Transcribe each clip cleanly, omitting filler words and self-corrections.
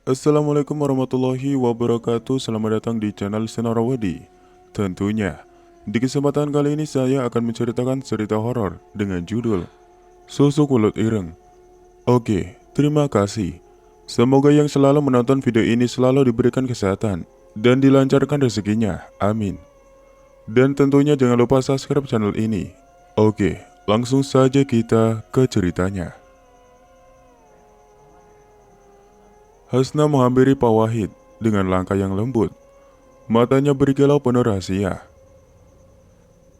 Assalamualaikum warahmatullahi wabarakatuh. Selamat datang di channel Senorawadi. Tentunya, di kesempatan kali ini saya akan menceritakan cerita horor dengan judul Susuk Mulut Ireng. Oke, terima kasih. Semoga yang selalu menonton video ini selalu diberikan kesehatan dan dilancarkan rezekinya. Amin. Dan tentunya jangan lupa subscribe channel ini. Oke, langsung saja kita ke ceritanya. Hasna menghampiri Pak Wahid dengan langkah yang lembut. Matanya berkilau penuh rahasia.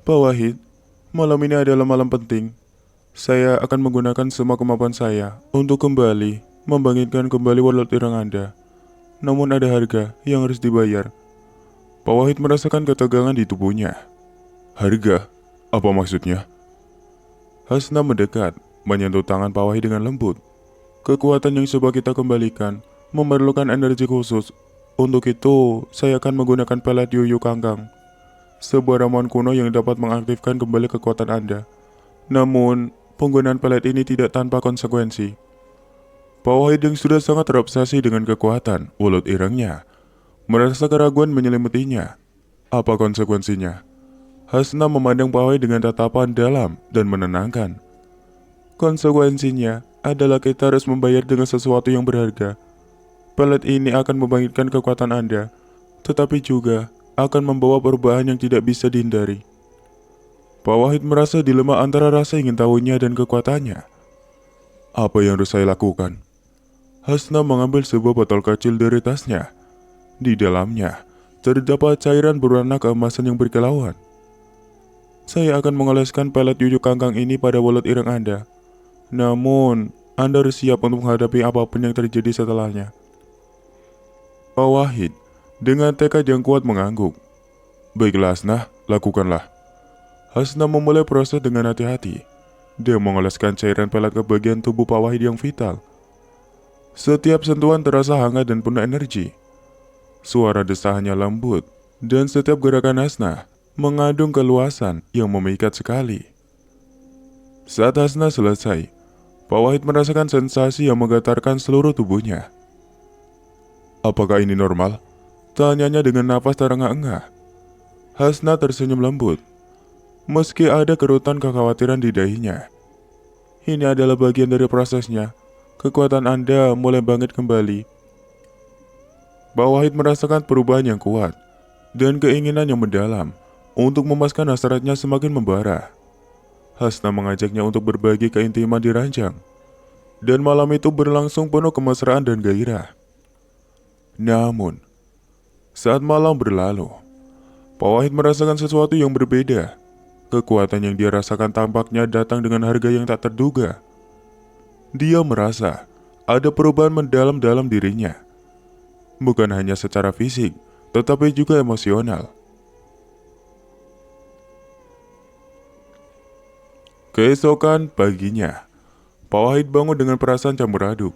Pak Wahid, malam ini adalah malam penting. Saya akan menggunakan semua kemampuan saya untuk kembali membangkitkan kembali walat ireng Anda. Namun ada harga yang harus dibayar. Pak Wahid merasakan ketegangan di tubuhnya. Harga? Apa maksudnya? Hasna mendekat, menyentuh tangan Pak Wahid dengan lembut. Kekuatan yang coba kita kembalikan memerlukan energi khusus. Untuk itu, saya akan menggunakan pelet Yuyu Kangkang, sebuah ramuan kuno yang dapat mengaktifkan kembali kekuatan Anda. Namun, penggunaan pelet ini tidak tanpa konsekuensi. Pak Wahid yang sudah sangat terobsesi dengan kekuatan mulut irengnya, merasa keraguan menyelimutinya. Apa konsekuensinya? Hasna memandang Pak Wahid dengan tatapan dalam dan menenangkan. Konsekuensinya adalah kita harus membayar dengan sesuatu yang berharga. Pelet ini akan membangkitkan kekuatan Anda, tetapi juga akan membawa perubahan yang tidak bisa dihindari. Pak Wahid merasa dilema antara rasa ingin tahunya dan kekuatannya. Apa yang harus saya lakukan? Hasna mengambil sebuah botol kecil dari tasnya. Di dalamnya terdapat cairan berwarna keemasan yang berkilauan. Saya akan mengoleskan pelet Yuyu Kangkang ini pada walet ireng Anda. Namun, Anda harus siap untuk menghadapi apapun yang terjadi setelahnya. Pak Wahid dengan tekad yang kuat mengangguk. Baiklah Hasna, lakukanlah. Hasna memulai proses dengan hati-hati. Dia mengoleskan cairan pelet ke bagian tubuh Pak Wahid yang vital. Setiap sentuhan terasa hangat dan penuh energi. Suara desahannya lembut, dan setiap gerakan Hasna mengandung keluasan yang memikat sekali. Saat Hasna selesai, Pak Wahid merasakan sensasi yang menggetarkan seluruh tubuhnya. Apakah ini normal? Tanyanya dengan nafas terengah-engah. Hasna tersenyum lembut, meski ada kerutan kekhawatiran di dahinya. Ini adalah bagian dari prosesnya. Kekuatan Anda mulai bangkit kembali. Pak Wahid merasakan perubahan yang kuat dan keinginan yang mendalam untuk memuaskan hasratnya semakin membara. Hasna mengajaknya untuk berbagi keintiman di ranjang, dan malam itu berlangsung penuh kemesraan dan gairah. Namun, saat malam berlalu, Pak Wahid merasakan sesuatu yang berbeda. Kekuatan yang dia rasakan tampaknya datang dengan harga yang tak terduga. Dia merasa ada perubahan mendalam dalam dirinya. Bukan hanya secara fisik, tetapi juga emosional. Keesokan paginya, Pak Wahid bangun dengan perasaan campur aduk.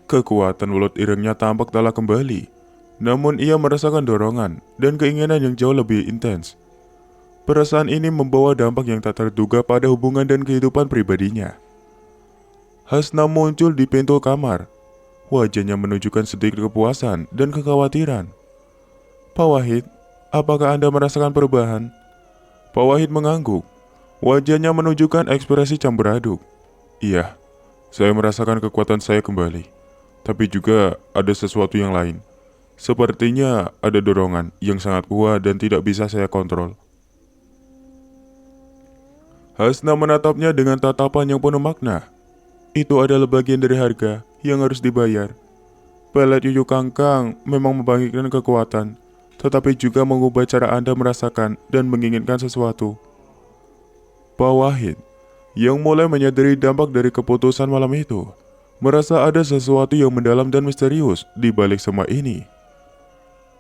Kekuatan mulut irengnya tampak telah kembali, namun ia merasakan dorongan dan keinginan yang jauh lebih intens. Perasaan ini membawa dampak yang tak terduga pada hubungan dan kehidupan pribadinya. Hasna muncul di pintu kamar. Wajahnya menunjukkan sedikit kepuasan dan kekhawatiran. Pak Wahid, apakah Anda merasakan perubahan? Pak Wahid mengangguk. Wajahnya menunjukkan ekspresi campur aduk. Iya, saya merasakan kekuatan saya kembali. Tapi juga ada sesuatu yang lain. Sepertinya ada dorongan yang sangat kuat dan tidak bisa saya kontrol. Hasna menatapnya dengan tatapan yang penuh makna. Itu adalah bagian dari harga yang harus dibayar. Pelet Yuyu Kangkang memang membangkitkan kekuatan, tetapi juga mengubah cara Anda merasakan dan menginginkan sesuatu. Pak Wahid, yang mulai menyadari dampak dari keputusan malam itu, merasa ada sesuatu yang mendalam dan misterius di balik semua ini.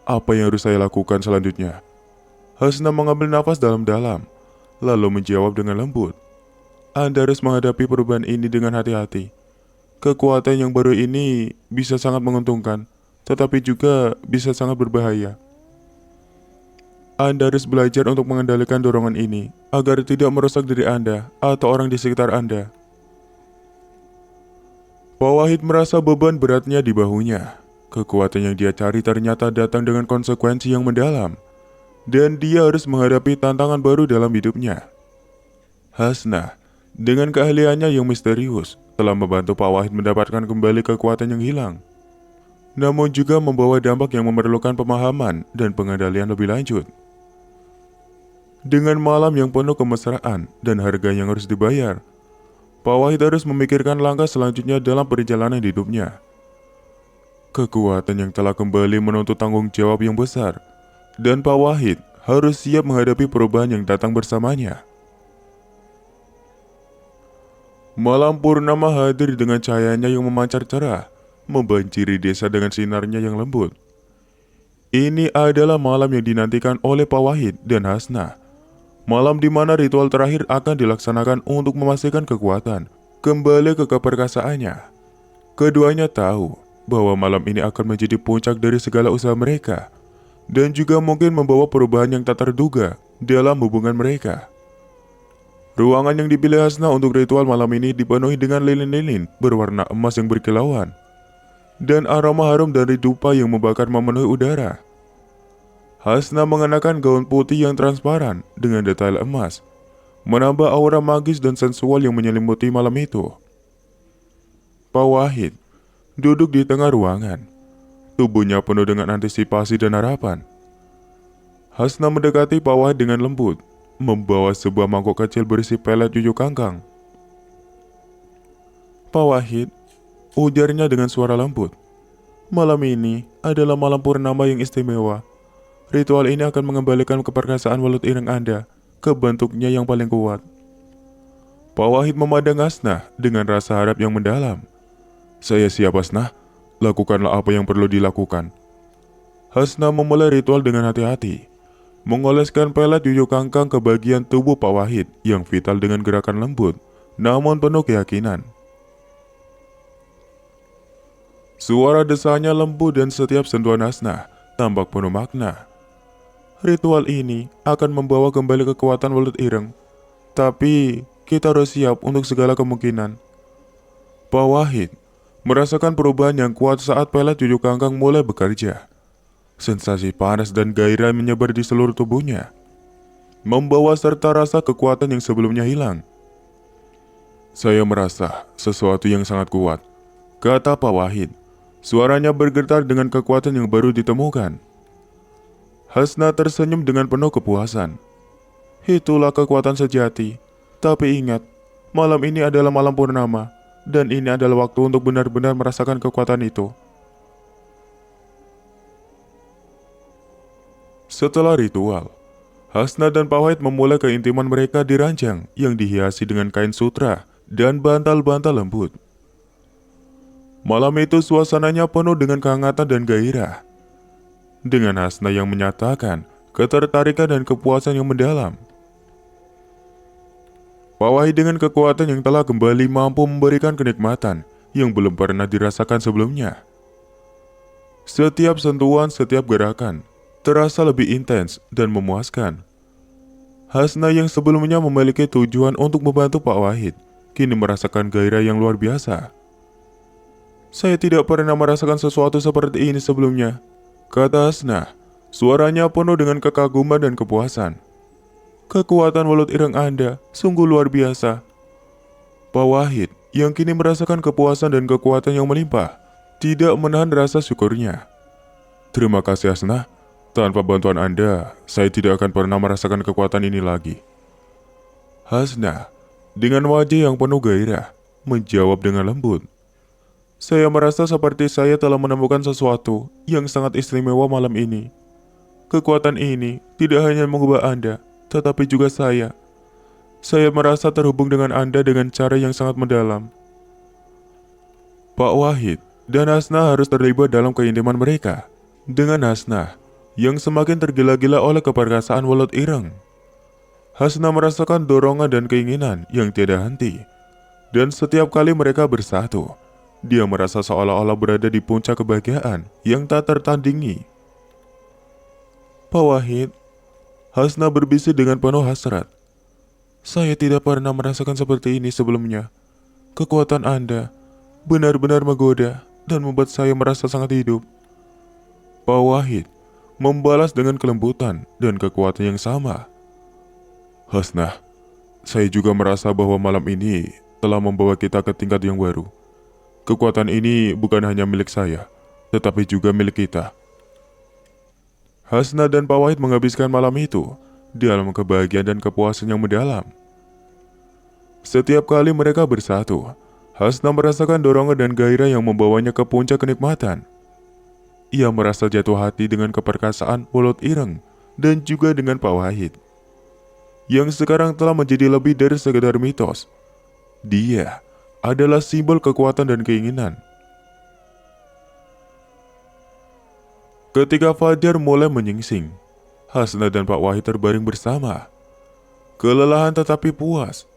Apa yang harus saya lakukan selanjutnya? Hasna mengambil nafas dalam-dalam, lalu menjawab dengan lembut. Anda harus menghadapi perubahan ini dengan hati-hati. Kekuatan yang baru ini bisa sangat menguntungkan, tetapi juga bisa sangat berbahaya. Anda harus belajar untuk mengendalikan dorongan ini, agar tidak merusak diri Anda atau orang di sekitar Anda. Pak Wahid merasa beban beratnya di bahunya. Kekuatan yang dia cari ternyata datang dengan konsekuensi yang mendalam, dan dia harus menghadapi tantangan baru dalam hidupnya. Hasnah, dengan keahliannya yang misterius, telah membantu Pak Wahid mendapatkan kembali kekuatan yang hilang, namun juga membawa dampak yang memerlukan pemahaman dan pengendalian lebih lanjut. Dengan malam yang penuh kemesraan dan harga yang harus dibayar, Pak Wahid harus memikirkan langkah selanjutnya dalam perjalanan hidupnya. Kekuatan yang telah kembali menuntut tanggung jawab yang besar, dan Pak Wahid harus siap menghadapi perubahan yang datang bersamanya. Malam purnama hadir dengan cahayanya yang memancar cerah, membanjiri desa dengan sinarnya yang lembut. Ini adalah malam yang dinantikan oleh Pak Wahid dan Hasnah. Malam di mana ritual terakhir akan dilaksanakan untuk memastikan kekuatan kembali ke keperkasaannya. Keduanya tahu bahwa malam ini akan menjadi puncak dari segala usaha mereka, dan juga mungkin membawa perubahan yang tak terduga dalam hubungan mereka. Ruangan yang dipilih Hasnah untuk ritual malam ini dipenuhi dengan lilin-lilin berwarna emas yang berkilauan, dan aroma harum dari dupa yang membakar memenuhi udara. Hasnah mengenakan gaun putih yang transparan dengan detail emas, menambah aura magis dan sensual yang menyelimuti malam itu. Pak Wahid duduk di tengah ruangan, tubuhnya penuh dengan antisipasi dan harapan. Hasnah mendekati Pak Wahid dengan lembut, membawa sebuah mangkok kecil berisi pelet yuyu kangkang. "Pak Wahid," ujarnya dengan suara lembut, "malam ini adalah malam purnama yang istimewa. Ritual ini akan mengembalikan keperkasaan welut ireng Anda ke bentuknya yang paling kuat." Pak Wahid memandang Hasnah dengan rasa harap yang mendalam. "Saya siap, Hasnah. Lakukanlah apa yang perlu dilakukan." Hasnah memulai ritual dengan hati-hati, mengoleskan pelet yuyu kangkang ke bagian tubuh Pak Wahid yang vital dengan gerakan lembut, namun penuh keyakinan. Suara desanya lembut dan setiap sentuhan Hasnah tampak penuh makna. Ritual ini akan membawa kembali kekuatan welut ireng, tapi kita harus siap untuk segala kemungkinan. Pak Wahid merasakan perubahan yang kuat saat pelet yuyu kangkang mulai bekerja. Sensasi panas dan gairah menyebar di seluruh tubuhnya, membawa serta rasa kekuatan yang sebelumnya hilang. "Saya merasa sesuatu yang sangat kuat," kata Pak Wahid. Suaranya bergetar dengan kekuatan yang baru ditemukan. Hasnah tersenyum dengan penuh kepuasan. "Itulah kekuatan sejati. Tapi ingat, malam ini adalah malam purnama, dan ini adalah waktu untuk benar-benar merasakan kekuatan itu." Setelah ritual, Hasnah dan Pak Wahid memulai keintiman mereka di ranjang yang dihiasi dengan kain sutra dan bantal-bantal lembut. Malam itu suasananya penuh dengan kehangatan dan gairah, dengan Hasnah yang menyatakan ketertarikan dan kepuasan yang mendalam. Pak Wahid dengan kekuatan yang telah kembali mampu memberikan kenikmatan yang belum pernah dirasakan sebelumnya. Setiap sentuhan, setiap gerakan terasa lebih intens dan memuaskan. Hasnah yang sebelumnya memiliki tujuan untuk membantu Pak Wahid, kini merasakan gairah yang luar biasa. "Saya tidak pernah merasakan sesuatu seperti ini sebelumnya," kata Hasnah. Suaranya penuh dengan kekaguman dan kepuasan. "Kekuatan welut ireng Anda sungguh luar biasa." Pak Wahid yang kini merasakan kepuasan dan kekuatan yang melimpah, tidak menahan rasa syukurnya. "Terima kasih, Hasnah. Tanpa bantuan Anda, saya tidak akan pernah merasakan kekuatan ini lagi." Hasnah dengan wajah yang penuh gairah menjawab dengan lembut, "Saya merasa seperti saya telah menemukan sesuatu yang sangat istimewa malam ini. Kekuatan ini tidak hanya mengubah Anda, tetapi juga saya. Saya merasa terhubung dengan Anda dengan cara yang sangat mendalam." Pak Wahid dan Hasnah harus terlibat dalam keintiman mereka. Dengan Hasnah yang semakin tergila-gila oleh keperkasaan welut ireng, Hasnah merasakan dorongan dan keinginan yang tiada henti. Dan setiap kali mereka bersatu, dia merasa seolah-olah berada di puncak kebahagiaan yang tak tertandingi. "Pak Wahid," Hasnah berbisik dengan penuh hasrat, "saya tidak pernah merasakan seperti ini sebelumnya. Kekuatan Anda benar-benar menggoda dan membuat saya merasa sangat hidup. Pak Wahid membalas dengan kelembutan dan kekuatan yang sama. Hasnah, saya juga merasa bahwa malam ini telah membawa kita ke tingkat yang baru. Kekuatan ini bukan hanya milik saya, tetapi juga milik kita. Hasnah dan Pak Wahid menghabiskan malam itu dalam kebahagiaan dan kepuasan yang mendalam. Setiap kali mereka bersatu, Hasnah merasakan dorongan dan gairah yang membawanya ke puncak kenikmatan. Ia merasa jatuh hati dengan keperkasaan Wolot Ireng dan juga dengan Pak Wahid, yang sekarang telah menjadi lebih dari sekedar mitos. Dia adalah simbol kekuatan dan keinginan. Ketika fajar mulai menyingsing, Hasnah dan Pak Wahid terbaring bersama. Kelelahan tetapi puas.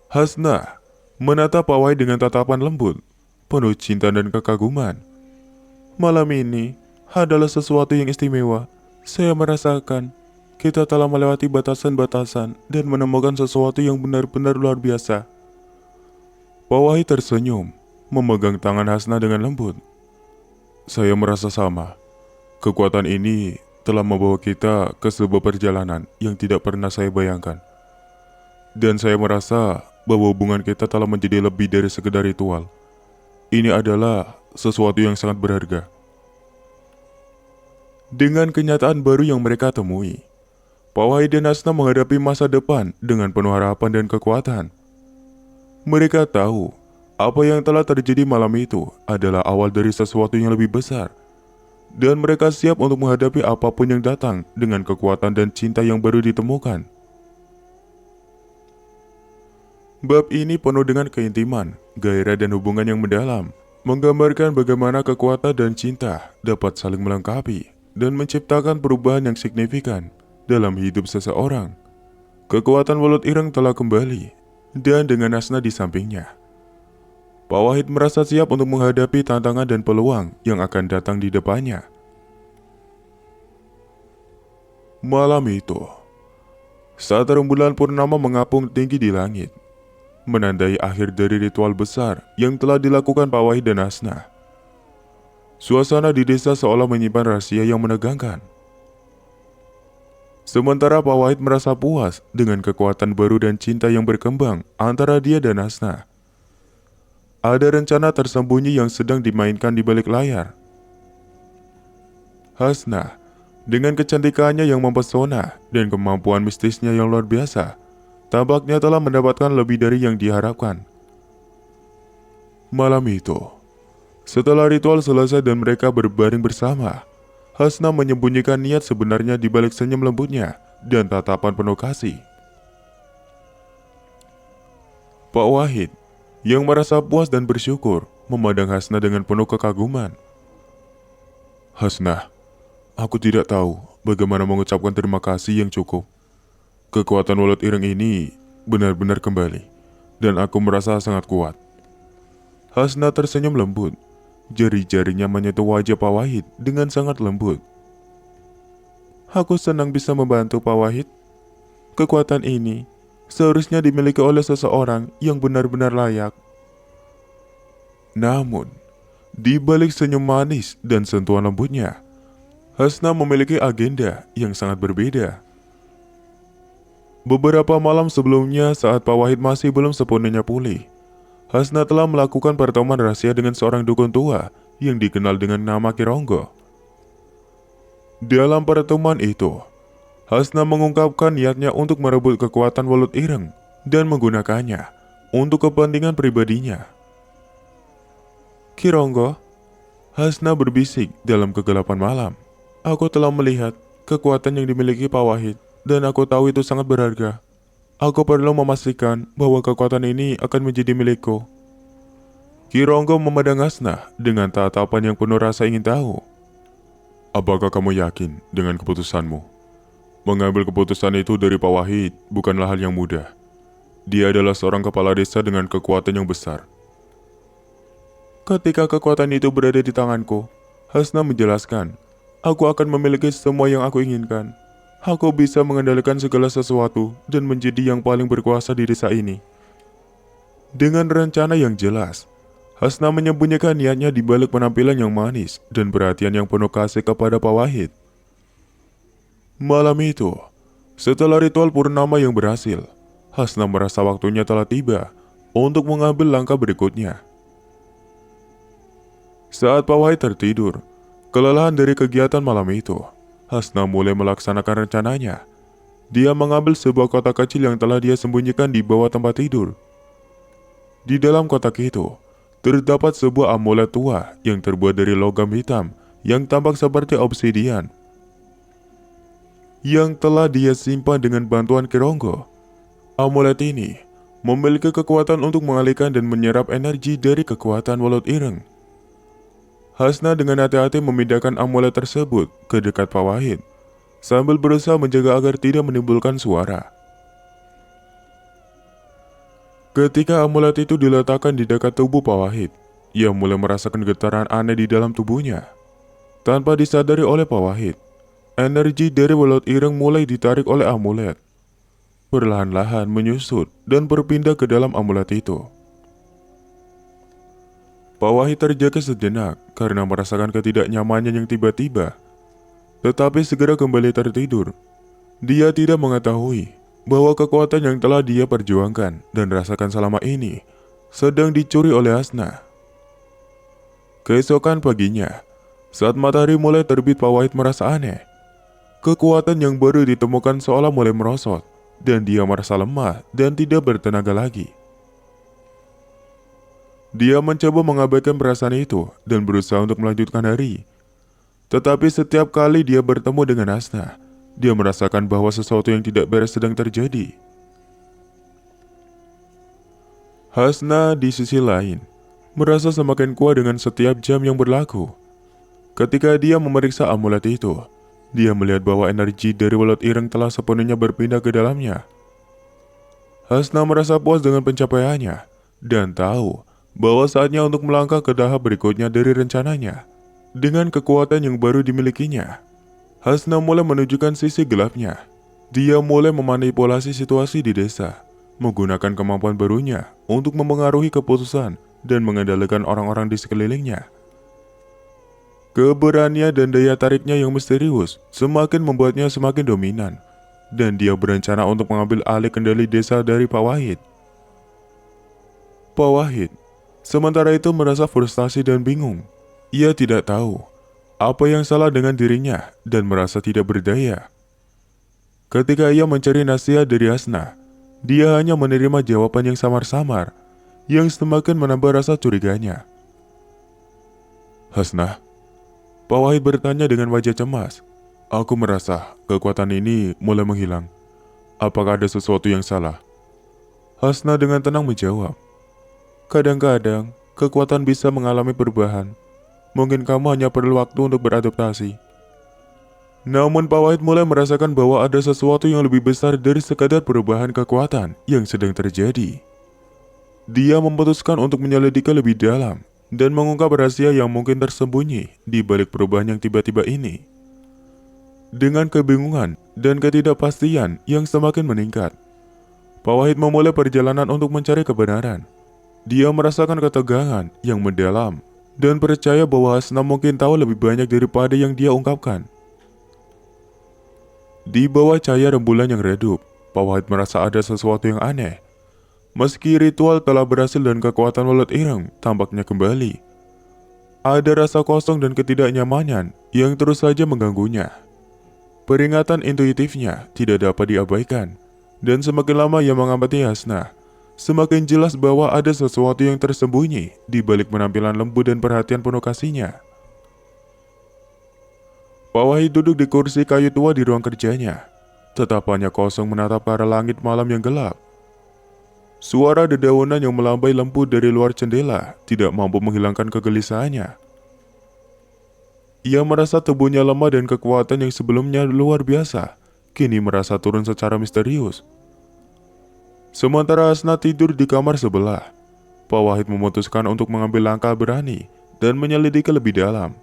Hasnah menatap Pak Wahid dengan tatapan lembut, penuh cinta dan kekaguman. Malam ini adalah sesuatu yang istimewa. Saya merasakan kita telah melewati batasan-batasan dan menemukan sesuatu yang benar-benar luar biasa. Pak Wahid tersenyum, memegang tangan Hasnah dengan lembut. Saya merasa sama. Kekuatan ini telah membawa kita ke sebuah perjalanan yang tidak pernah saya bayangkan. Dan saya merasa bahwa hubungan kita telah menjadi lebih dari sekedar ritual. Ini adalah sesuatu yang sangat berharga. Dengan kenyataan baru yang mereka temui, Pak Wahid dan Hasnah menghadapi masa depan dengan penuh harapan dan kekuatan. Mereka tahu apa yang telah terjadi malam itu adalah awal dari sesuatu yang lebih besar. Dan mereka siap untuk menghadapi apapun yang datang dengan kekuatan dan cinta yang baru ditemukan. Bab ini penuh dengan keintiman, gairah dan hubungan yang mendalam, menggambarkan bagaimana kekuatan dan cinta dapat saling melengkapi dan menciptakan perubahan yang signifikan dalam hidup seseorang. Kekuatan Wolot Ireng telah kembali, dan dengan Hasnah di sampingnya, Pak Wahid merasa siap untuk menghadapi tantangan dan peluang yang akan datang di depannya. Malam itu, saat rembulan purnama mengapung tinggi di langit, menandai akhir dari ritual besar yang telah dilakukan Pak Wahid dan Hasnah. Suasana di desa seolah menyimpan rahasia yang menegangkan. Sementara Pak Wahid merasa puas dengan kekuatan baru dan cinta yang berkembang antara dia dan Hasnah. Ada rencana tersembunyi yang sedang dimainkan di balik layar. Hasnah, dengan kecantikannya yang mempesona dan kemampuan mistisnya yang luar biasa, tampaknya telah mendapatkan lebih dari yang diharapkan. Malam itu, setelah ritual selesai dan mereka berbaring bersama, Hasnah menyembunyikan niat sebenarnya di balik senyum lembutnya dan tatapan penuh kasih. Pak Wahid, yang merasa puas dan bersyukur, memandang Hasnah dengan penuh kekaguman. Hasnah, aku tidak tahu bagaimana mengucapkan terima kasih yang cukup. Kekuatan Wolot Ireng ini benar-benar kembali, dan aku merasa sangat kuat. Hasnah tersenyum lembut, jari-jarinya menyentuh wajah Pak Wahid dengan sangat lembut. Aku senang bisa membantu Pak Wahid. Kekuatan ini seharusnya dimiliki oleh seseorang yang benar-benar layak. Namun, di balik senyum manis dan sentuhan lembutnya, Hasnah memiliki agenda yang sangat berbeda. Beberapa malam sebelumnya saat Pak Wahid masih belum sepenuhnya pulih, Hasnah telah melakukan pertemuan rahasia dengan seorang dukun tua yang dikenal dengan nama Kironggo. Dalam pertemuan itu, Hasnah mengungkapkan niatnya untuk merebut kekuatan Wolot Ireng dan menggunakannya untuk kepentingan pribadinya. Kironggo, Hasnah berbisik dalam kegelapan malam. Aku telah melihat kekuatan yang dimiliki Pak Wahid dan aku tahu itu sangat berharga. Aku perlu memastikan bahwa kekuatan ini akan menjadi milikku. Kironggo memandang Hasnah dengan tatapan yang penuh rasa ingin tahu. Apakah kamu yakin dengan keputusanmu? Mengambil keputusan itu dari Pak Wahid bukanlah hal yang mudah. Dia adalah seorang kepala desa dengan kekuatan yang besar. Ketika kekuatan itu berada di tanganku, Hasnah menjelaskan, aku akan memiliki semua yang aku inginkan. Aku bisa mengendalikan segala sesuatu dan menjadi yang paling berkuasa di desa ini. Dengan rencana yang jelas, Hasna menyembunyikan niatnya di balik penampilan yang manis dan perhatian yang penuh kasih kepada Pak Wahid. Malam itu, setelah ritual purnama yang berhasil, Hasna merasa waktunya telah tiba untuk mengambil langkah berikutnya. Saat Pak Wahid tertidur, kelelahan dari kegiatan malam itu, Hasna mulai melaksanakan rencananya. Dia mengambil sebuah kotak kecil yang telah dia sembunyikan di bawah tempat tidur. Di dalam kotak itu, terdapat sebuah amulet tua yang terbuat dari logam hitam yang tampak seperti obsidian, yang telah dia simpan dengan bantuan Kironggo. Amulet ini memiliki kekuatan untuk mengalihkan dan menyerap energi dari kekuatan Welut Ireng. Hasna dengan hati-hati memindahkan amulet tersebut ke dekat Pak Wahid, sambil berusaha menjaga agar tidak menimbulkan suara. Ketika amulet itu diletakkan di dekat tubuh Pak Wahid, ia mulai merasakan getaran aneh di dalam tubuhnya. Tanpa disadari oleh Pak Wahid, energi dari Welut Ireng mulai ditarik oleh amulet, perlahan-lahan menyusut dan berpindah ke dalam amulet itu. Pak Wahid terjaga sejenak karena merasakan ketidaknyamannya yang tiba-tiba, tetapi segera kembali tertidur. Dia tidak mengetahui bahwa kekuatan yang telah dia perjuangkan dan rasakan selama ini sedang dicuri oleh Hasna. Keesokan paginya, saat matahari mulai terbit, Pak Wahid merasa aneh. Kekuatan yang baru ditemukan seolah mulai merosot, dan dia merasa lemah dan tidak bertenaga lagi. Dia mencoba mengabaikan perasaan itu dan berusaha untuk melanjutkan hari. Tetapi setiap kali dia bertemu dengan Hasna, dia merasakan bahwa sesuatu yang tidak beres sedang terjadi. Hasna di sisi lain merasa semakin kuat dengan setiap jam yang berlaku. Ketika dia memeriksa amulet itu, dia melihat bahwa energi dari Welut Ireng telah sepenuhnya berpindah ke dalamnya. Hasna merasa puas dengan pencapaiannya dan tahu bahwa saatnya untuk melangkah ke tahap berikutnya dari rencananya. Dengan kekuatan yang baru dimilikinya, Hasna mulai menunjukkan sisi gelapnya. Dia mulai memanipulasi situasi di desa, menggunakan kemampuan barunya untuk memengaruhi keputusan dan mengendalikan orang-orang di sekelilingnya. Keberanian dan daya tariknya yang misterius semakin membuatnya semakin dominan, dan dia berencana untuk mengambil alih kendali desa dari Pak Wahid. Pak Wahid sementara itu merasa frustasi dan bingung. Ia tidak tahu apa yang salah dengan dirinya dan merasa tidak berdaya. Ketika ia mencari nasihat dari Hasna, dia hanya menerima jawaban yang samar-samar, yang semakin menambah rasa curiganya. Hasna, Pak Wahid bertanya dengan wajah cemas. Aku merasa kekuatan ini mulai menghilang. Apakah ada sesuatu yang salah? Hasna dengan tenang menjawab. Kadang-kadang, kekuatan bisa mengalami perubahan. Mungkin kamu hanya perlu waktu untuk beradaptasi. Namun Pak Wahid mulai merasakan bahwa ada sesuatu yang lebih besar dari sekadar perubahan kekuatan yang sedang terjadi. Dia memutuskan untuk menyelidiki lebih dalam dan mengungkap rahasia yang mungkin tersembunyi di balik perubahan yang tiba-tiba ini. Dengan kebingungan dan ketidakpastian yang semakin meningkat, Pak Wahid memulai perjalanan untuk mencari kebenaran. Dia merasakan ketegangan yang mendalam dan percaya bahwa Hasna mungkin tahu lebih banyak daripada yang dia ungkapkan. Di bawah cahaya rembulan yang redup, Pak Wahid merasa ada sesuatu yang aneh. Meski ritual telah berhasil dan kekuatan Welut Ireng tampaknya kembali, ada rasa kosong dan ketidaknyamanan yang terus saja mengganggunya. Peringatan intuitifnya tidak dapat diabaikan, dan semakin lama ia mengamati Hasna, semakin jelas bahwa ada sesuatu yang tersembunyi di balik penampilan lembut dan perhatian penuh kasihnya. Pak Wahid duduk di kursi kayu tua di ruang kerjanya. Tatapannya kosong menatap ke arah langit malam yang gelap. Suara dedaunan yang melambai lembut dari luar jendela tidak mampu menghilangkan kegelisahannya. Ia merasa tubuhnya lemah dan kekuatan yang sebelumnya luar biasa kini merasa turun secara misterius. Sementara Hasna tidur di kamar sebelah, Pak Wahid memutuskan untuk mengambil langkah berani dan menyelidiki lebih dalam.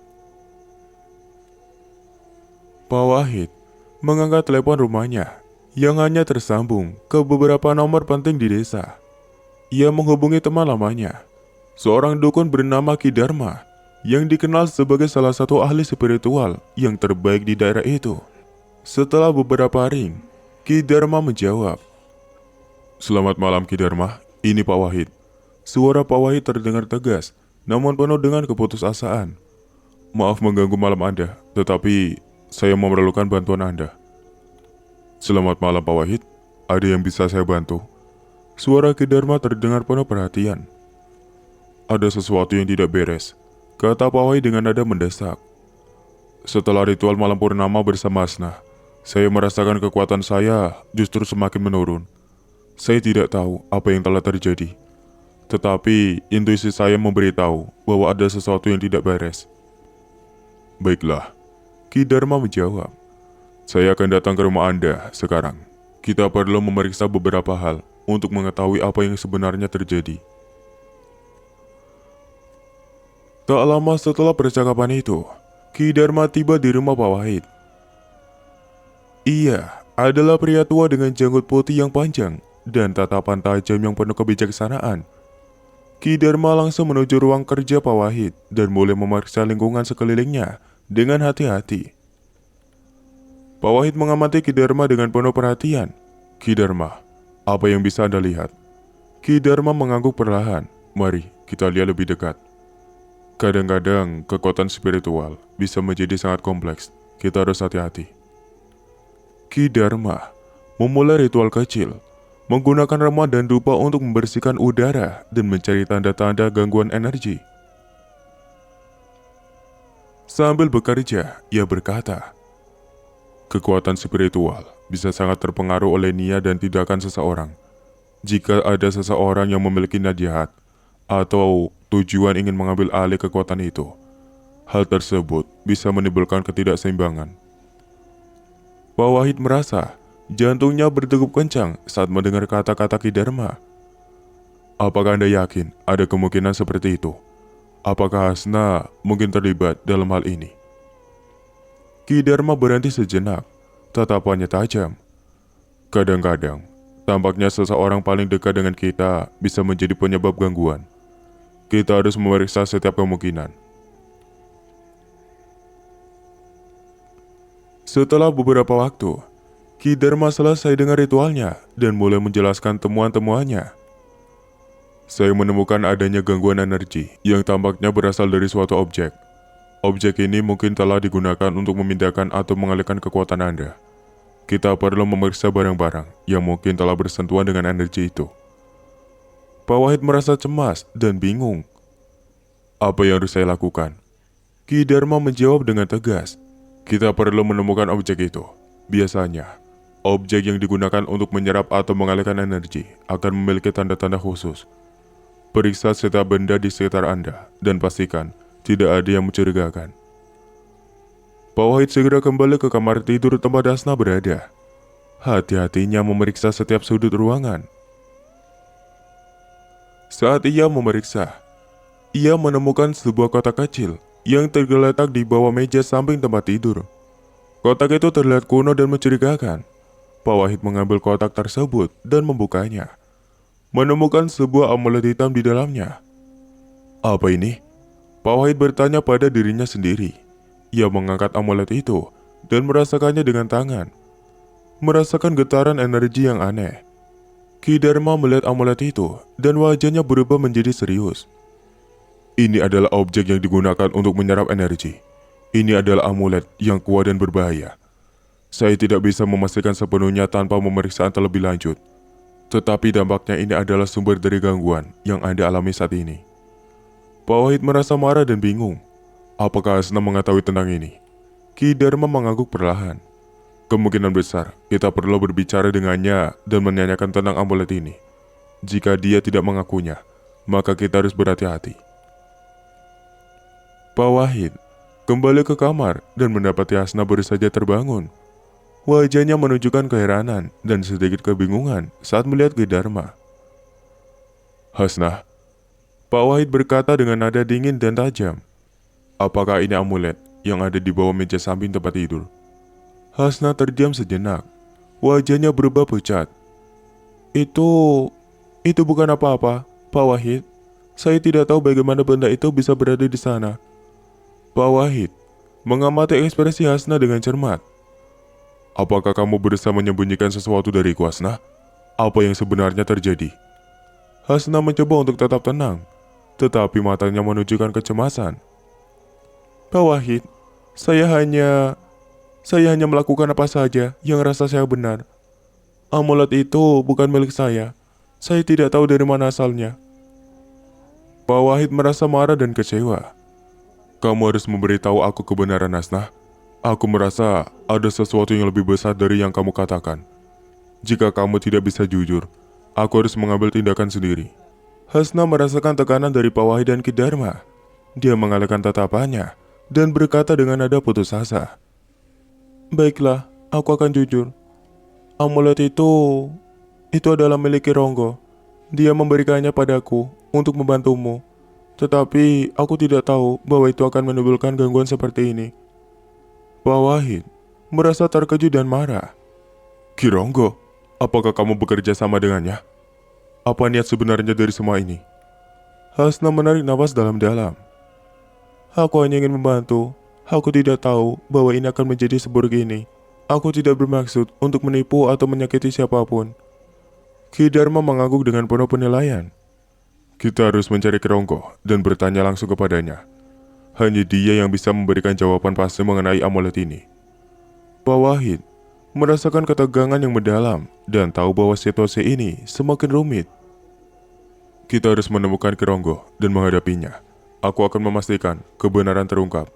Pak Wahid mengangkat telepon rumahnya yang hanya tersambung ke beberapa nomor penting di desa. Ia menghubungi teman lamanya, seorang dukun bernama Ki Dharma yang dikenal sebagai salah satu ahli spiritual yang terbaik di daerah itu. Setelah beberapa ring, Ki Dharma menjawab, "Selamat malam Ki Dharma, ini Pak Wahid." Suara Pak Wahid terdengar tegas, namun penuh dengan keputusasaan. "Maaf mengganggu malam Anda, tetapi saya memerlukan bantuan Anda." "Selamat malam Pak Wahid, ada yang bisa saya bantu?" Suara Ki Dharma terdengar penuh perhatian. "Ada sesuatu yang tidak beres," kata Pak Wahid dengan nada mendesak. "Setelah ritual malam purnama bersama Asna, saya merasakan kekuatan saya justru semakin menurun. Saya tidak tahu apa yang telah terjadi, tetapi intuisi saya memberitahu bahwa ada sesuatu yang tidak beres." "Baiklah," Ki Dharma menjawab. "Saya akan datang ke rumah Anda sekarang. Kita perlu memeriksa beberapa hal untuk mengetahui apa yang sebenarnya terjadi." Tak lama setelah percakapan itu, Ki Dharma tiba di rumah Pak Wahid. Ia adalah pria tua dengan janggut putih yang panjang dan tatapan tajam yang penuh kebijaksanaan. Ki Dharma langsung menuju ruang kerja Pak Wahid dan mulai memeriksa lingkungan sekelilingnya dengan hati-hati. Pak Wahid mengamati Ki Dharma dengan penuh perhatian. "Ki Dharma, apa yang bisa Anda lihat?" Ki Dharma mengangguk perlahan. "Mari kita lihat lebih dekat. Kadang-kadang kekuatan spiritual bisa menjadi sangat kompleks. Kita harus hati-hati." Ki Dharma memulai ritual kecil, menggunakan remah dan dupa untuk membersihkan udara dan mencari tanda-tanda gangguan energi. Sambil bekerja, ia berkata, "Kekuatan spiritual bisa sangat terpengaruh oleh niat dan tindakan seseorang. Jika ada seseorang yang memiliki niat jahat atau tujuan ingin mengambil alih kekuatan itu, hal tersebut bisa menimbulkan ketidakseimbangan." Pak Wahid merasa jantungnya berdegup kencang saat mendengar kata-kata Ki Dharma. "Apakah Anda yakin ada kemungkinan seperti itu? Apakah Hasna mungkin terlibat dalam hal ini?" Ki Dharma berhenti sejenak, tatapannya tajam. "Kadang-kadang, tampaknya seseorang paling dekat dengan kita bisa menjadi penyebab gangguan. Kita harus memeriksa setiap kemungkinan." Setelah beberapa waktu, Ki Dharma selesai dengan ritualnya dan mulai menjelaskan temuan-temuannya. "Saya menemukan adanya gangguan energi yang tampaknya berasal dari suatu objek. Objek ini mungkin telah digunakan untuk memindahkan atau mengalihkan kekuatan Anda. Kita perlu memeriksa barang-barang yang mungkin telah bersentuhan dengan energi itu." Pak Wahid merasa cemas dan bingung. "Apa yang harus saya lakukan?" Ki Dharma menjawab dengan tegas. "Kita perlu menemukan objek itu. Biasanya, objek yang digunakan untuk menyerap atau mengalihkan energi akan memiliki tanda-tanda khusus. Periksa setiap benda di sekitar Anda dan pastikan tidak ada yang mencurigakan." Pak Wahid segera kembali ke kamar tidur tempat Hasna berada. Hati-hatinya memeriksa setiap sudut ruangan. Saat ia memeriksa, ia menemukan sebuah kotak kecil yang tergeletak di bawah meja samping tempat tidur. Kotak itu terlihat kuno dan mencurigakan. Pak Wahid mengambil kotak tersebut dan membukanya, menemukan sebuah amulet hitam di dalamnya. "Apa ini?" Pak Wahid bertanya pada dirinya sendiri. Ia mengangkat amulet itu dan merasakannya dengan tangan. Merasakan getaran energi yang aneh. Ki Dharma melihat amulet itu dan wajahnya berubah menjadi serius. "Ini adalah objek yang digunakan untuk menyerap energi. Ini adalah amulet yang kuat dan berbahaya. Saya tidak bisa memastikan sepenuhnya tanpa pemeriksaan terlebih lanjut. Tetapi dampaknya ini adalah sumber dari gangguan yang Anda alami saat ini." Pak Wahid merasa marah dan bingung. Apakah Hasna mengetahui tentang ini? Ki Dharma mengangguk perlahan. "Kemungkinan besar kita perlu berbicara dengannya dan menanyakan tentang amulet ini. Jika dia tidak mengakunya, maka kita harus berhati-hati." Pak Wahid kembali ke kamar dan mendapati Hasna baru saja terbangun. Wajahnya menunjukkan keheranan dan sedikit kebingungan saat melihat Ki Dharma. "Hasna," Pak Wahid berkata dengan nada dingin dan tajam, "apakah ini amulet yang ada di bawah meja samping tempat tidur?" Hasna terdiam sejenak. Wajahnya berubah pucat. Itu bukan apa-apa, Pak Wahid." Saya tidak tahu bagaimana benda itu bisa berada di sana. Pak Wahid mengamati ekspresi Hasna dengan cermat. Apakah kamu berusaha menyembunyikan sesuatu dariku, Hasna? Apa yang sebenarnya terjadi? Hasna mencoba untuk tetap tenang, tetapi matanya menunjukkan kecemasan. Pak Wahid, saya hanya melakukan apa saja yang rasa saya benar. Amulet itu bukan milik saya. Saya tidak tahu dari mana asalnya. Pak Wahid merasa marah dan kecewa. Kamu harus memberitahu aku kebenaran, Hasna. Aku merasa ada sesuatu yang lebih besar dari yang kamu katakan. Jika kamu tidak bisa jujur, aku harus mengambil tindakan sendiri. Hasna merasakan tekanan dari Pak Wahid dan Ki Dharma. Dia mengalihkan tatapannya dan berkata dengan nada putus asa. Baiklah, aku akan jujur. Amulet itu adalah milik Ki Ronggo. Dia memberikannya padaku untuk membantumu. Tetapi aku tidak tahu bahwa itu akan menimbulkan gangguan seperti ini. Pak Wahid merasa terkejut dan marah. Ki Ronggo, apakah kamu bekerja sama dengannya? Apa niat sebenarnya dari semua ini? Hasna menarik nafas dalam-dalam. Aku hanya ingin membantu. Aku tidak tahu bahwa ini akan menjadi seburuk ini. Aku tidak bermaksud untuk menipu atau menyakiti siapapun. Ki Dharma mengangguk dengan penuh penilaian. Kita harus mencari Ki Ronggo dan bertanya langsung kepadanya. Hanya dia yang bisa memberikan jawaban pasti mengenai amulet ini. Pak Wahid merasakan ketegangan yang mendalam dan tahu bahwa situasi ini semakin rumit. Kita harus menemukan Ki Ronggo dan menghadapinya. Aku akan memastikan kebenaran terungkap.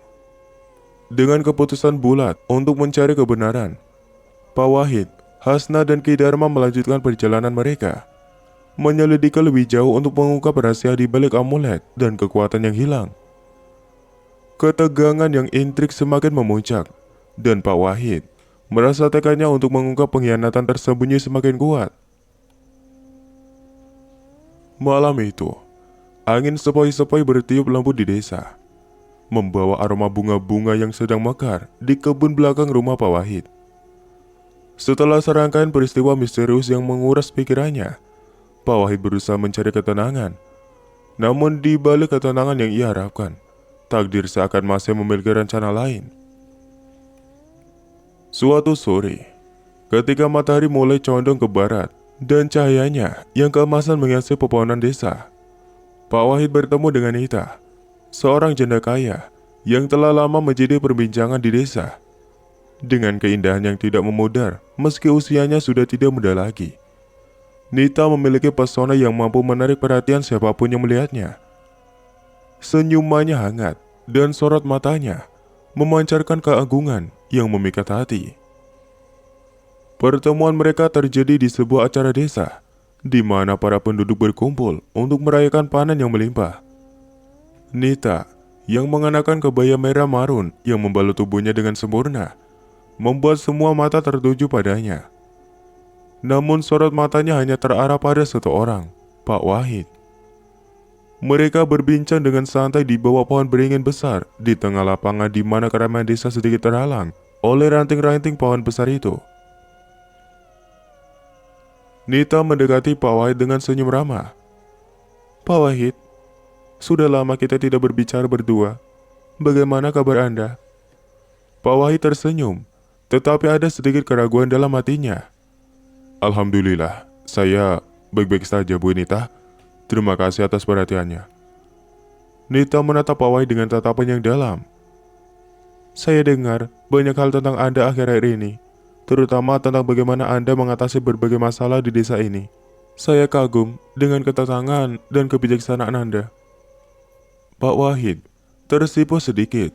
Dengan keputusan bulat untuk mencari kebenaran, Pak Wahid, Hasna dan Ki Dharma melanjutkan perjalanan mereka, menyelidiki lebih jauh untuk mengungkap rahasia di balik amulet dan kekuatan yang hilang. Ketegangan yang intrik semakin memuncak, dan Pak Wahid merasa tekadnya untuk mengungkap pengkhianatan tersembunyi semakin kuat. Malam itu, angin sepoi-sepoi bertiup lembut di desa, membawa aroma bunga-bunga yang sedang mekar di kebun belakang rumah Pak Wahid. Setelah serangkaian peristiwa misterius yang menguras pikirannya, Pak Wahid berusaha mencari ketenangan. Namun di balik ketenangan yang ia harapkan, takdir seakan masih memiliki rencana lain. Suatu sore, ketika matahari mulai condong ke barat dan cahayanya yang keemasan menghiasi pepohonan desa, Pak Wahid bertemu dengan Nita, seorang janda kaya yang telah lama menjadi perbincangan di desa. Dengan keindahan yang tidak memudar, meski usianya sudah tidak muda lagi, Nita memiliki pesona yang mampu menarik perhatian siapapun yang melihatnya. Senyumannya hangat dan sorot matanya memancarkan keagungan yang memikat hati. Pertemuan mereka terjadi di sebuah acara desa, di mana para penduduk berkumpul untuk merayakan panen yang melimpah. Nita, yang mengenakan kebaya merah marun yang membalut tubuhnya dengan sempurna, membuat semua mata tertuju padanya. Namun sorot matanya hanya terarah pada satu orang, Pak Wahid. Mereka berbincang dengan santai di bawah pohon beringin besar di tengah lapangan di mana keramaian desa sedikit terhalang oleh ranting-ranting pohon besar itu. Nita mendekati Pak Wahid dengan senyum ramah. Pak Wahid, sudah lama kita tidak berbicara berdua. Bagaimana kabar Anda? Pak Wahid tersenyum, tetapi ada sedikit keraguan dalam hatinya. Alhamdulillah, saya baik-baik saja, Bu Nita. Terima kasih atas perhatiannya. Nita menatap Pak Wahid dengan tatapan yang dalam. Saya dengar banyak hal tentang Anda akhir-akhir ini, terutama tentang bagaimana Anda mengatasi berbagai masalah di desa ini. Saya kagum dengan ketenangan dan kebijaksanaan Anda. Pak Wahid tersipu sedikit,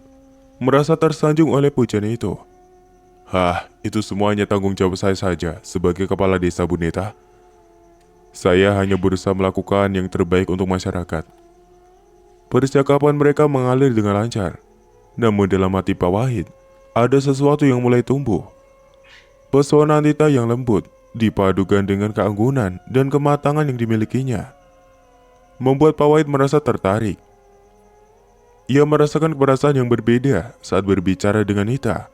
merasa tersanjung oleh pujian itu. Itu semuanya tanggung jawab saya saja sebagai kepala desa, Bu Nita. Saya hanya berusaha melakukan yang terbaik untuk masyarakat. Percakapan mereka mengalir dengan lancar. Namun dalam hati Pak Wahid, ada sesuatu yang mulai tumbuh. Pesona Nita yang lembut, dipadukan dengan keanggunan dan kematangan yang dimilikinya, membuat Pak Wahid merasa tertarik. Ia merasakan perasaan yang berbeda saat berbicara dengan Nita.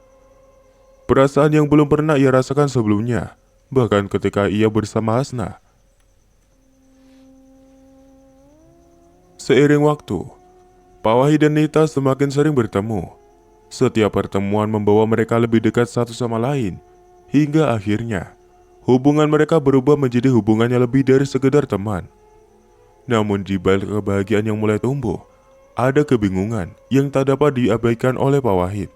Perasaan yang belum pernah ia rasakan sebelumnya, bahkan ketika ia bersama Hasna. Seiring waktu, Pak Wahid dan Nita semakin sering bertemu. Setiap pertemuan membawa mereka lebih dekat satu sama lain, hingga akhirnya hubungan mereka berubah menjadi hubungan yang lebih dari sekedar teman. Namun di balik kebahagiaan yang mulai tumbuh, ada kebingungan yang tak dapat diabaikan oleh Pak Wahid.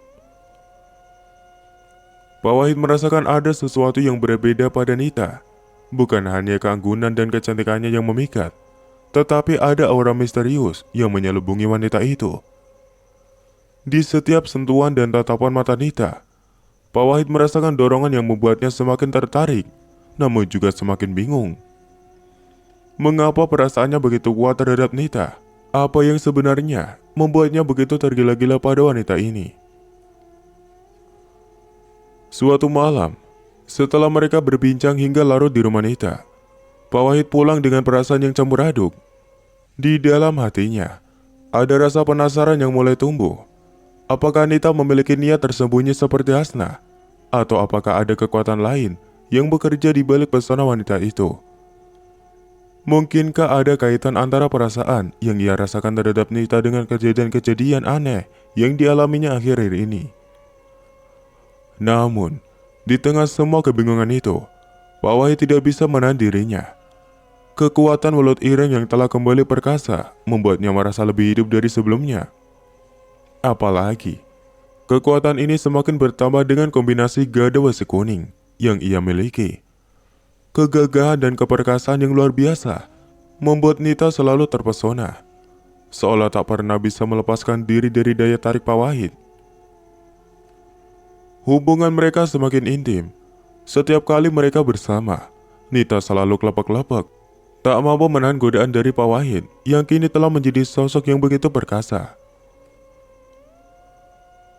Pak Wahid merasakan ada sesuatu yang berbeda pada Nita. Bukan hanya keanggunan dan kecantikannya yang memikat, tetapi ada aura misterius yang menyelubungi wanita itu. Di setiap sentuhan dan tatapan mata Nita, Pak Wahid merasakan dorongan yang membuatnya semakin tertarik, namun juga semakin bingung. Mengapa perasaannya begitu kuat terhadap Nita? Apa yang sebenarnya membuatnya begitu tergila-gila pada wanita ini? Suatu malam, setelah mereka berbincang hingga larut di rumah Nita, Pak Wahid pulang dengan perasaan yang campur aduk. Di dalam hatinya, ada rasa penasaran yang mulai tumbuh. Apakah Nita memiliki niat tersembunyi seperti Hasna? Atau apakah ada kekuatan lain yang bekerja di balik pesona wanita itu? Mungkinkah ada kaitan antara perasaan yang ia rasakan terhadap Nita dengan kejadian-kejadian aneh yang dialaminya akhir-akhir ini? Namun, di tengah semua kebingungan itu, Pak Wahid tidak bisa menahan dirinya. Kekuatan mulut Ireng yang telah kembali perkasa membuatnya merasa lebih hidup dari sebelumnya. Apalagi, kekuatan ini semakin bertambah dengan kombinasi gada wesi kuning yang ia miliki. Kegagahan dan keperkasaan yang luar biasa membuat Nita selalu terpesona, seolah tak pernah bisa melepaskan diri dari daya tarik Pak Wahid. Hubungan mereka semakin intim. Setiap kali mereka bersama, Nita selalu kelepek-kelepek, tak mampu menahan godaan dari Pak Wahid yang kini telah menjadi sosok yang begitu perkasa.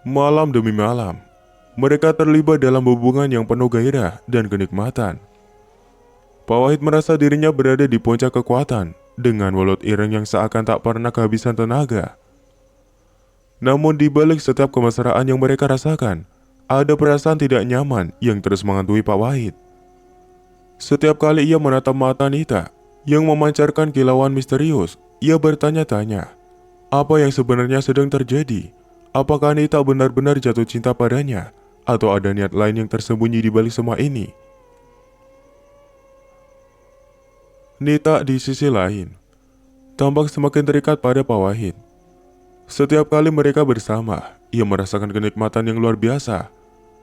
Malam demi malam, mereka terlibat dalam hubungan yang penuh gairah dan kenikmatan. Pak Wahid merasa dirinya berada di puncak kekuatan dengan mulut Ireng yang seakan tak pernah kehabisan tenaga. Namun di balik setiap kemesraan yang mereka rasakan, ada perasaan tidak nyaman yang terus menghantui Pak Wahid. Setiap kali ia menatap mata Nita yang memancarkan kilauan misterius, ia bertanya-tanya, apa yang sebenarnya sedang terjadi? Apakah Nita benar-benar jatuh cinta padanya? Atau ada niat lain yang tersembunyi di balik semua ini? Nita di sisi lain tampak semakin terikat pada Pak Wahid. Setiap kali mereka bersama, ia merasakan kenikmatan yang luar biasa.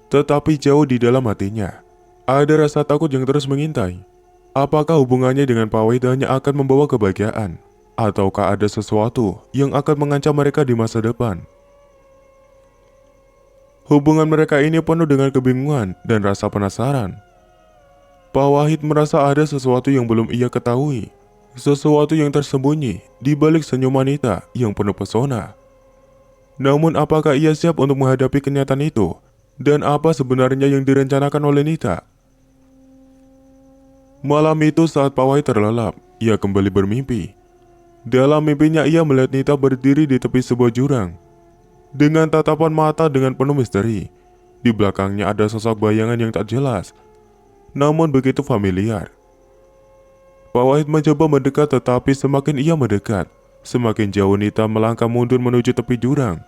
Tetapi jauh di dalam hatinya, ada rasa takut yang terus mengintai. Apakah hubungannya dengan Pak Wahid hanya akan membawa kebahagiaan? Ataukah ada sesuatu yang akan mengancam mereka di masa depan? Hubungan mereka ini penuh dengan kebingungan dan rasa penasaran. Pak Wahid merasa ada sesuatu yang belum ia ketahui. Sesuatu yang tersembunyi di balik senyuman Nita yang penuh pesona. Namun apakah ia siap untuk menghadapi kenyataan itu? Dan apa sebenarnya yang direncanakan oleh Nita? Malam itu saat Pak Wahid terlelap, ia kembali bermimpi. Dalam mimpinya ia melihat Nita berdiri di tepi sebuah jurang. Dengan tatapan mata dengan penuh misteri. Di belakangnya ada sosok bayangan yang tak jelas, namun begitu familiar. Pak Wahid mencoba mendekat, tetapi semakin ia mendekat, semakin jauh Nita melangkah mundur menuju tepi jurang.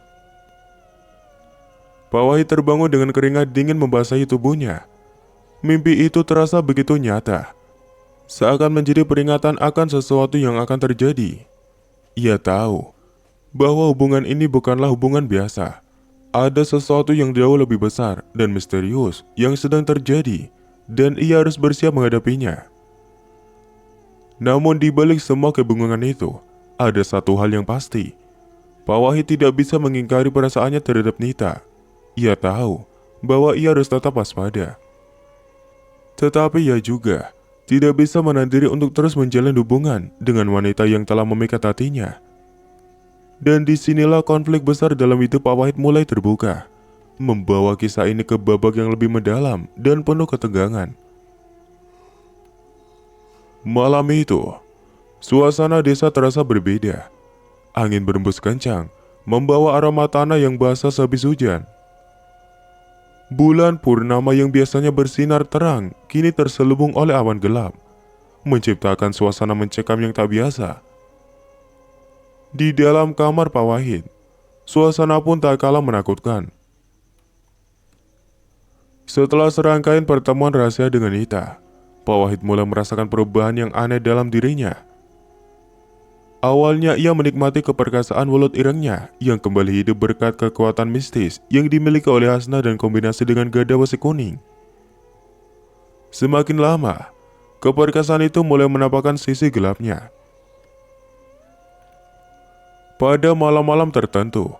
Pak Wahid terbangun dengan keringat dingin membasahi tubuhnya. Mimpi itu terasa begitu nyata, seakan menjadi peringatan akan sesuatu yang akan terjadi. Ia tahu bahwa hubungan ini bukanlah hubungan biasa. Ada sesuatu yang jauh lebih besar dan misterius yang sedang terjadi, dan ia harus bersiap menghadapinya. Namun di balik semua kebingungan itu, ada satu hal yang pasti. Pak Wahid tidak bisa mengingkari perasaannya terhadap Nita. Ia tahu bahwa ia harus tetap waspada. Tetapi ia juga tidak bisa menahan diri untuk terus menjalin hubungan dengan wanita yang telah memikat hatinya. Dan disinilah konflik besar dalam hidup Pak Wahid mulai terbuka, membawa kisah ini ke babak yang lebih mendalam dan penuh ketegangan. Malam itu, suasana desa terasa berbeda. Angin berembus kencang, membawa aroma tanah yang basah sehabis hujan. Bulan purnama yang biasanya bersinar terang, kini terselubung oleh awan gelap, menciptakan suasana mencekam yang tak biasa. Di dalam kamar Pak Wahid, suasana pun tak kalah menakutkan. Setelah serangkaian pertemuan rahasia dengan Nita, Pak Wahid mulai merasakan perubahan yang aneh dalam dirinya. Awalnya ia menikmati keperkasaan welut irengnya yang kembali hidup berkat kekuatan mistis yang dimiliki oleh Hasna dan kombinasi dengan gada besi kuning. Semakin lama, keperkasaan itu mulai menampakkan sisi gelapnya. Pada malam-malam tertentu,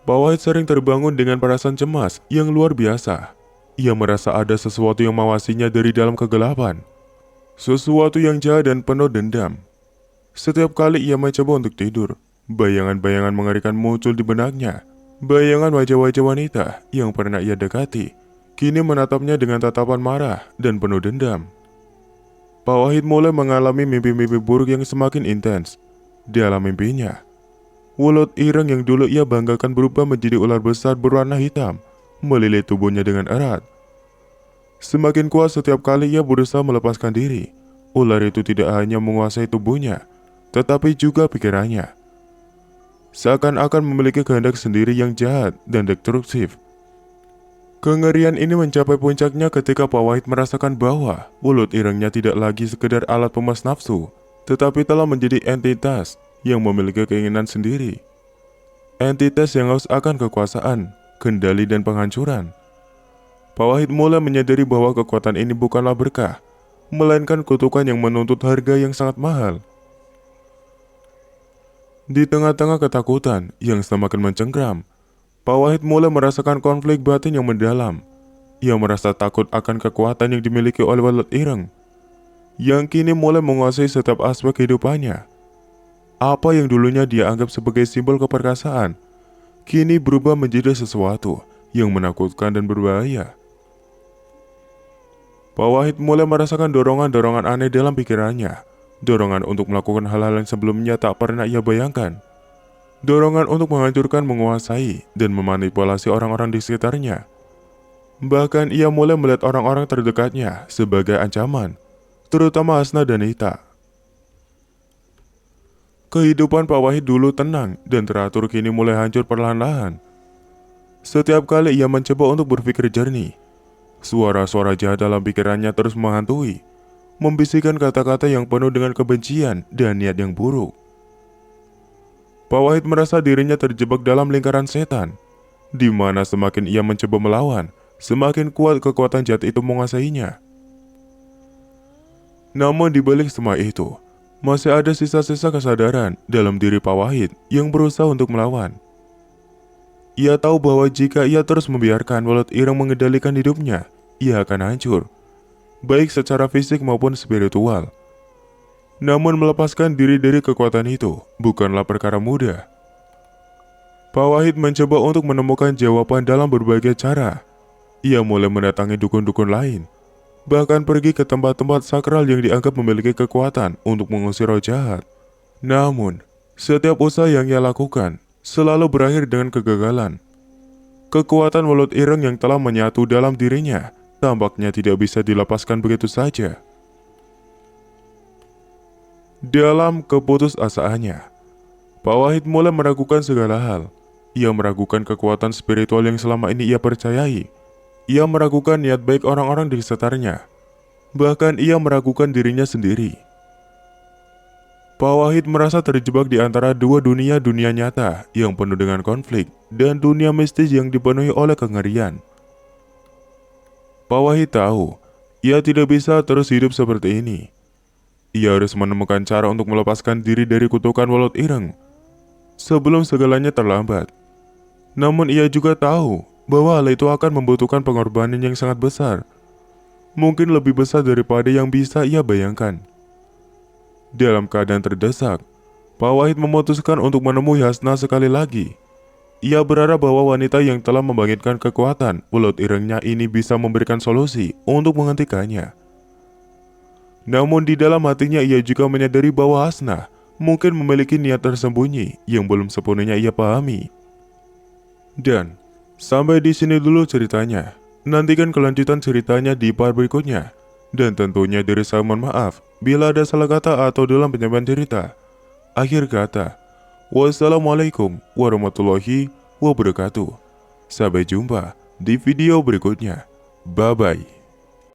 Pak Wahid sering terbangun dengan perasaan cemas yang luar biasa. Ia merasa ada sesuatu yang mengawasinya dari dalam kegelapan. Sesuatu yang jahat dan penuh dendam. Setiap kali ia mencoba untuk tidur, bayangan-bayangan mengerikan muncul di benaknya. Bayangan wajah-wajah wanita yang pernah ia dekati, kini menatapnya dengan tatapan marah dan penuh dendam. Pak Wahid mulai mengalami mimpi-mimpi buruk yang semakin intens. Dalam mimpinya, welut ireng yang dulu ia banggakan berubah menjadi ular besar berwarna hitam, melilit tubuhnya dengan erat. Semakin kuat setiap kali ia berusaha melepaskan diri, ular itu tidak hanya menguasai tubuhnya, tetapi juga pikirannya. Seakan-akan memiliki kehendak sendiri yang jahat dan destruktif. Kengerian ini mencapai puncaknya ketika Pak Wahid merasakan bahwa welut irengnya tidak lagi sekedar alat pemas nafsu, tetapi telah menjadi entitas yang memiliki keinginan sendiri. Entitas yang haus akan kekuasaan, kendali dan penghancuran. Pak Wahid mulai menyadari bahwa kekuatan ini bukanlah berkah, melainkan kutukan yang menuntut harga yang sangat mahal. Di tengah-tengah ketakutan yang semakin mencengkram, Pak Wahid mulai merasakan konflik batin yang mendalam. Ia merasa takut akan kekuatan yang dimiliki oleh welut ireng, yang kini mulai menguasai setiap aspek kehidupannya. Apa yang dulunya dia anggap sebagai simbol keperkasaan, kini berubah menjadi sesuatu yang menakutkan dan berbahaya. Pak Wahid mulai merasakan dorongan-dorongan aneh dalam pikirannya. Dorongan untuk melakukan hal-hal yang sebelumnya tak pernah ia bayangkan. Dorongan untuk menghancurkan, menguasai, dan memanipulasi orang-orang di sekitarnya. Bahkan ia mulai melihat orang-orang terdekatnya sebagai ancaman, terutama Hasna dan Nita. Kehidupan Pak Wahid dulu tenang dan teratur kini mulai hancur perlahan-lahan. Setiap kali ia mencoba untuk berpikir jernih, suara-suara jahat dalam pikirannya terus menghantui, membisikkan kata-kata yang penuh dengan kebencian dan niat yang buruk. Pak Wahid merasa dirinya terjebak dalam lingkaran setan, di mana semakin ia mencoba melawan, semakin kuat kekuatan jahat itu menguasainya. Namun di balik semua itu, masih ada sisa-sisa kesadaran dalam diri Pak Wahid yang berusaha untuk melawan. Ia tahu bahwa jika ia terus membiarkan welut ireng mengendalikan hidupnya, ia akan hancur, baik secara fisik maupun spiritual. Namun melepaskan diri dari kekuatan itu bukanlah perkara mudah. Pak Wahid mencoba untuk menemukan jawaban dalam berbagai cara. Ia mulai mendatangi dukun-dukun lain, bahkan pergi ke tempat-tempat sakral yang dianggap memiliki kekuatan untuk mengusir roh jahat. Namun, setiap usaha yang ia lakukan selalu berakhir dengan kegagalan. Kekuatan welut ireng yang telah menyatu dalam dirinya tampaknya tidak bisa dilepaskan begitu saja. Dalam keputusasaannya, Pak Wahid mulai meragukan segala hal. Ia meragukan kekuatan spiritual yang selama ini ia percayai. Ia meragukan niat baik orang-orang di sekitarnya. Bahkan ia meragukan dirinya sendiri. Pak Wahid merasa terjebak di antara dua dunia nyata yang penuh dengan konflik dan dunia mistis yang dipenuhi oleh kengerian. Pak Wahid tahu, ia tidak bisa terus hidup seperti ini. Ia harus menemukan cara untuk melepaskan diri dari kutukan welut ireng sebelum segalanya terlambat. Namun ia juga tahu bahwa hal itu akan membutuhkan pengorbanan yang sangat besar, mungkin lebih besar daripada yang bisa ia bayangkan. Dalam keadaan terdesak, Pak Wahid memutuskan untuk menemui Hasna sekali lagi. Ia berharap bahwa wanita yang telah membangkitkan kekuatan welut irengnya ini bisa memberikan solusi untuk menghentikannya. Namun di dalam hatinya ia juga menyadari bahwa Hasna mungkin memiliki niat tersembunyi yang belum sepenuhnya ia pahami. Dan sampai di sini dulu ceritanya. Nantikan kelanjutan ceritanya di part berikutnya. Dan tentunya dari saya mohon maaf bila ada salah kata atau dalam penyampaian cerita. Akhir kata, Wassalamualaikum warahmatullahi wabarakatuh. Sampai jumpa di video berikutnya. Bye-bye.